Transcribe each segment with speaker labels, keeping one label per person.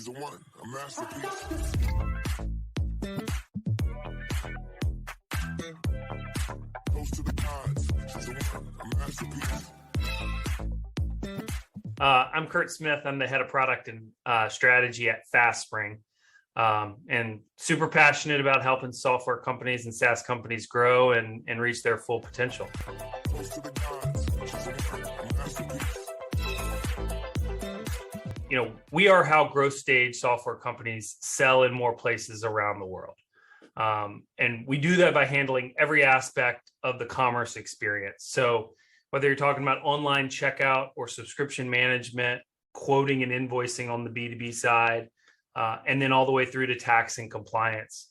Speaker 1: She's the one, a masterpiece. Close to the gods. She's the one, a masterpiece.
Speaker 2: I'm Kurt Smith. I'm the head of product and strategy at FastSpring, and super passionate about helping software companies and SaaS companies grow and reach their full potential.
Speaker 1: Close to the gods. She's the one, a masterpiece.
Speaker 2: We are how growth stage software companies sell in more places around the world. And we do that by handling every aspect of the commerce experience. So whether you're talking about online checkout or subscription management, quoting and invoicing on the B2B side, and then all the way through to tax and compliance.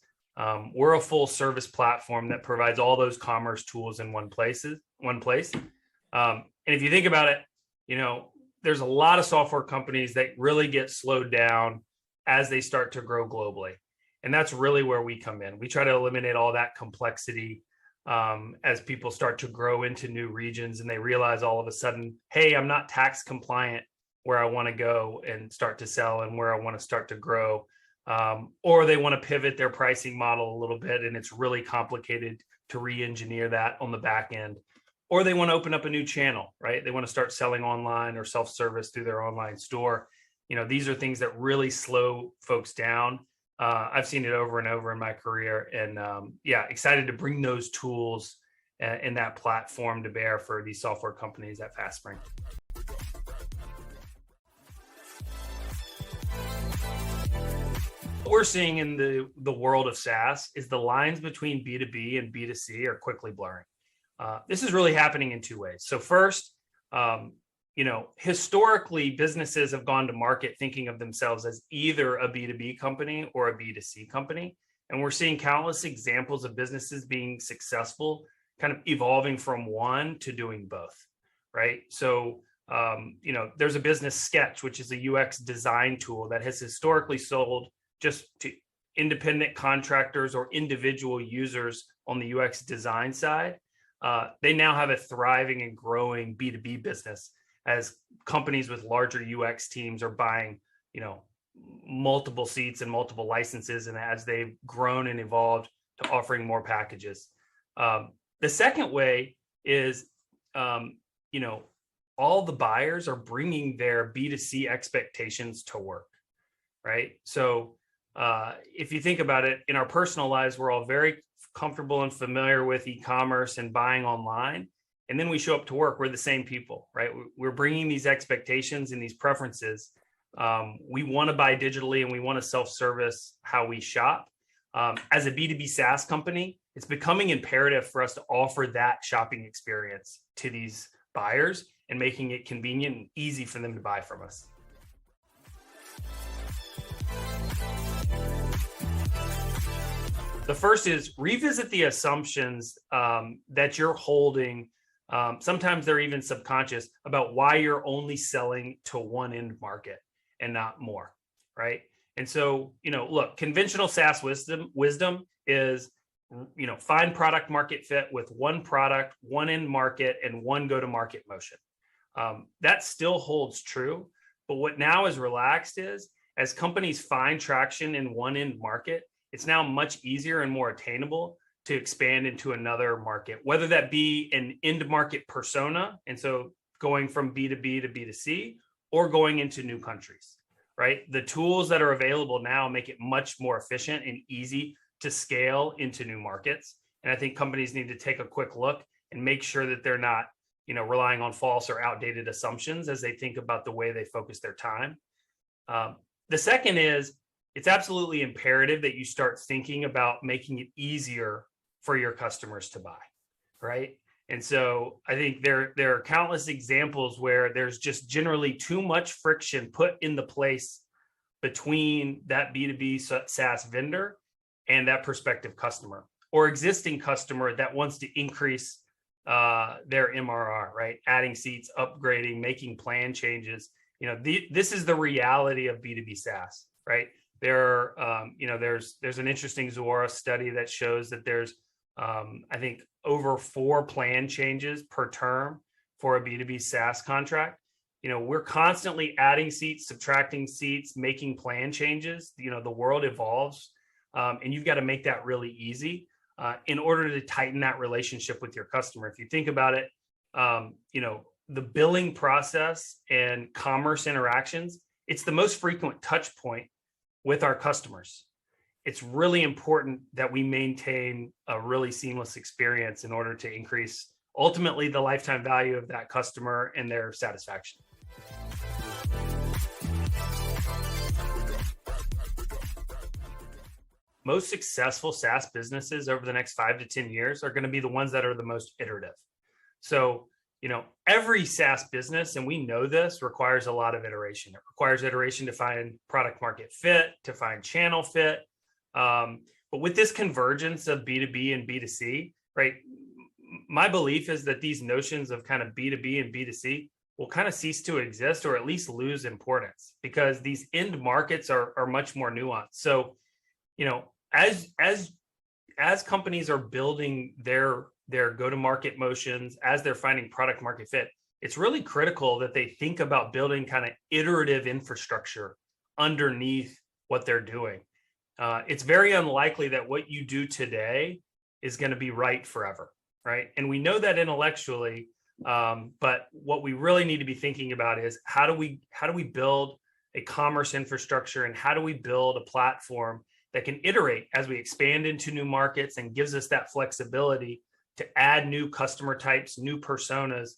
Speaker 2: We're a full service platform that provides all those commerce tools in one place. And if you think about it, there's a lot of software companies that really get slowed down as they start to grow globally. And that's really where we come in. We try to eliminate all that complexity as people start to grow into new regions and they realize all of a sudden, hey, I'm not tax compliant where I want to go and start to sell and where I want to start to grow. Or they want to pivot their pricing model a little bit and it's really complicated to re-engineer that on the back end. Or they want to open up a new channel, right? They want to start selling online or self-service through their online store. These are things that really slow folks down. I've seen it over and over in my career, and excited to bring those tools and that platform to bear for these software companies at FastSpring. What we're seeing in the world of SaaS is the lines between B2B and B2C are quickly blurring. This is really happening in two ways. So first, historically, businesses have gone to market thinking of themselves as either a B2B company or a B2C company. And we're seeing countless examples of businesses being successful, kind of evolving from one to doing both, right? So, there's a business Sketch, which is a UX design tool that has historically sold just to independent contractors or individual users on the UX design side. They now have a thriving and growing B2B business as companies with larger UX teams are buying, multiple seats and multiple licenses, and as they've grown and evolved to offering more packages. The second way is, all the buyers are bringing their B2C expectations to work, right? So if you think about it, in our personal lives, we're all very comfortable and familiar with e-commerce and buying online. And then we show up to work, we're the same people, right? We're bringing these expectations and these preferences. We want to buy digitally and we want to self-service how we shop. As a B2B SaaS company, it's becoming imperative for us to offer that shopping experience to these buyers and making it convenient and easy for them to buy from us. The first is revisit the assumptions that you're holding. Sometimes they're even subconscious about why you're only selling to one end market and not more, right? And so, look, conventional SaaS wisdom is, find product market fit with one product, one end market, and one go-to-market motion. That still holds true, but what now is relaxed is, as companies find traction in one end market, it's now much easier and more attainable to expand into another market, whether that be an end market persona, and so going from B2B to B2C, or going into new countries, right? The tools that are available now make it much more efficient and easy to scale into new markets. And I think companies need to take a quick look and make sure that they're not, relying on false or outdated assumptions as they think about the way they focus their time. The second is, it's absolutely imperative that you start thinking about making it easier for your customers to buy, right? And so I think there are countless examples where there's just generally too much friction put in the place between that B2B SaaS vendor and that prospective customer or existing customer that wants to increase their MRR, right? Adding seats, upgrading, making plan changes. This is the reality of B2B SaaS, right? There's an interesting Zuora study that shows that there's, I think, over 4 plan changes per term for a B2B SaaS contract. we're constantly adding seats, subtracting seats, making plan changes. The world evolves, and you've got to make that really easy in order to tighten that relationship with your customer. If you think about it, the billing process and commerce interactions, it's the most frequent touch point with our customers. It's really important that we maintain a really seamless experience in order to increase ultimately the lifetime value of that customer and their satisfaction. Most successful SaaS businesses over the next 5 to 10 years are going to be the ones that are the most iterative. So, every SaaS business, and we know this, requires a lot of iteration. It requires iteration to find product market fit, to find channel fit. But with this convergence of B2B and B2C, right, my belief is that these notions of kind of B2B and B2C will kind of cease to exist, or at least lose importance, because these end markets are much more nuanced. So, as companies are building their go-to-market motions, as they're finding product market fit, it's really critical that they think about building kind of iterative infrastructure underneath what they're doing. It's very unlikely that what you do today is going to be right forever, right? And we know that intellectually, but what we really need to be thinking about is how do we build a commerce infrastructure, and how do we build a platform that can iterate as we expand into new markets and gives us that flexibility to add new customer types, new personas,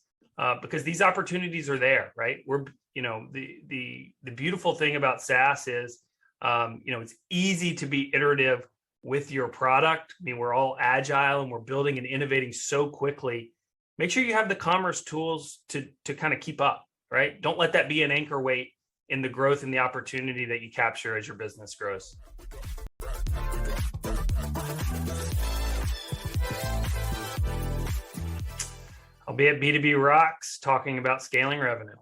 Speaker 2: because these opportunities are there, right? The beautiful thing about SaaS is, it's easy to be iterative with your product. I mean, we're all agile and we're building and innovating so quickly. Make sure you have the commerce tools to kind of keep up, right? Don't let that be an anchor weight in the growth and the opportunity that you capture as your business grows. I'll be at B2B Rocks talking about scaling revenue.